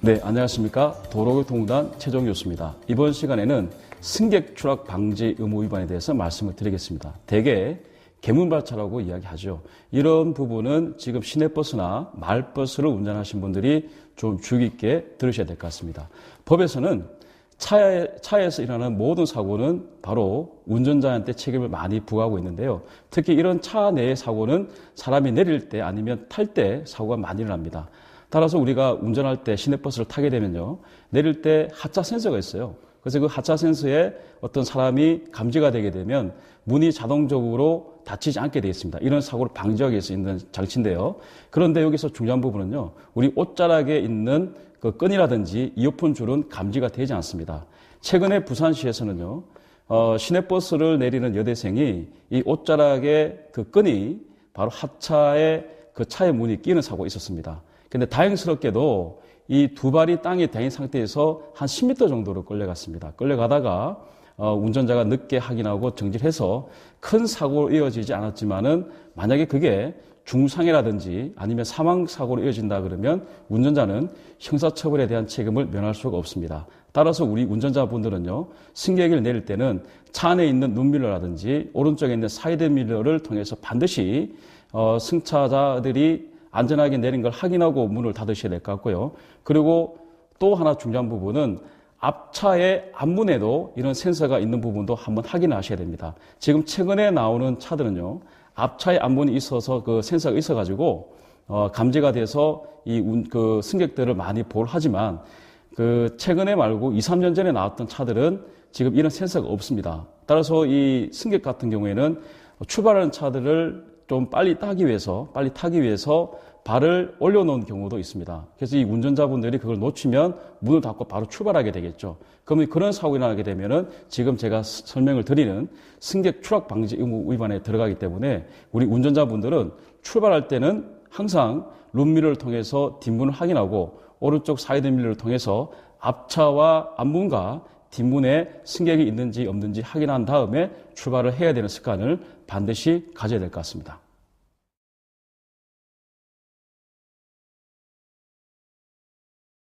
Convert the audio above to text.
네, 안녕하십니까. 도로교통공단 최종교수입니다. 이번 시간에는 승객 추락 방지 의무 위반에 대해서 말씀을 드리겠습니다. 대개 개문발차라고 이야기하죠. 이런 부분은 지금 시내버스나 마을버스를 운전하신 분들이 좀 주의 깊게 들으셔야 될 것 같습니다. 법에서는 차에서 일어나는 모든 사고는 바로 운전자한테 책임을 많이 부과하고 있는데요. 특히 이런 차 내의 사고는 사람이 내릴 때 아니면 탈 때 사고가 많이 일어납니다. 따라서 우리가 운전할 때 시내버스를 타게 되면요, 내릴 때 하차 센서가 있어요. 그래서 그 하차 센서에 어떤 사람이 감지가 되게 되면 문이 자동적으로 닫히지 않게 되어 있습니다. 이런 사고를 방지하기 위해서 있는 장치인데요. 그런데 여기서 중요한 부분은요, 우리 옷자락에 있는 그 끈이라든지 이어폰 줄은 감지가 되지 않습니다. 최근에 부산시에서는요, 시내버스를 내리는 여대생이 이 옷자락의 그 끈이 바로 하차에 그 차의 문이 끼는 사고가 있었습니다. 근데 다행스럽게도 이 두 발이 땅에 닿인 상태에서 한 10m 정도로 끌려갔습니다. 끌려가다가 운전자가 늦게 확인하고 정지해서 큰 사고로 이어지지 않았지만은 만약에 그게 중상해라든지 아니면 사망사고로 이어진다 그러면 운전자는 형사처벌에 대한 책임을 면할 수가 없습니다. 따라서 우리 운전자분들은요, 승객을 내릴 때는 차 안에 있는 눈밀러라든지 오른쪽에 있는 사이드 밀러를 통해서 반드시 승차자들이 안전하게 내린 걸 확인하고 문을 닫으셔야 될 것 같고요. 그리고 또 하나 중요한 부분은 앞차의 앞문에도 이런 센서가 있는 부분도 한번 확인하셔야 됩니다. 지금 최근에 나오는 차들은요, 앞차에 앞문이 있어서 그 센서가 있어가지고 감지가 돼서 그 승객들을 많이 보호하지만 그 최근에 말고 2, 3년 전에 나왔던 차들은 지금 이런 센서가 없습니다. 따라서 이 승객 같은 경우에는 출발하는 차들을 좀 빨리 타기 위해서 발을 올려놓은 경우도 있습니다. 그래서 이 운전자분들이 그걸 놓치면 문을 닫고 바로 출발하게 되겠죠. 그러면 그런 사고가 나게 되면은 지금 제가 설명을 드리는 승객 추락 방지 의무 위반에 들어가기 때문에 우리 운전자분들은 출발할 때는 항상 룸미러를 통해서 뒷문을 확인하고 오른쪽 사이드 밀러를 통해서 앞차와 앞문과 뒷문에 승객이 있는지 없는지 확인한 다음에 출발을 해야 되는 습관을 반드시 가져야 될 것 같습니다.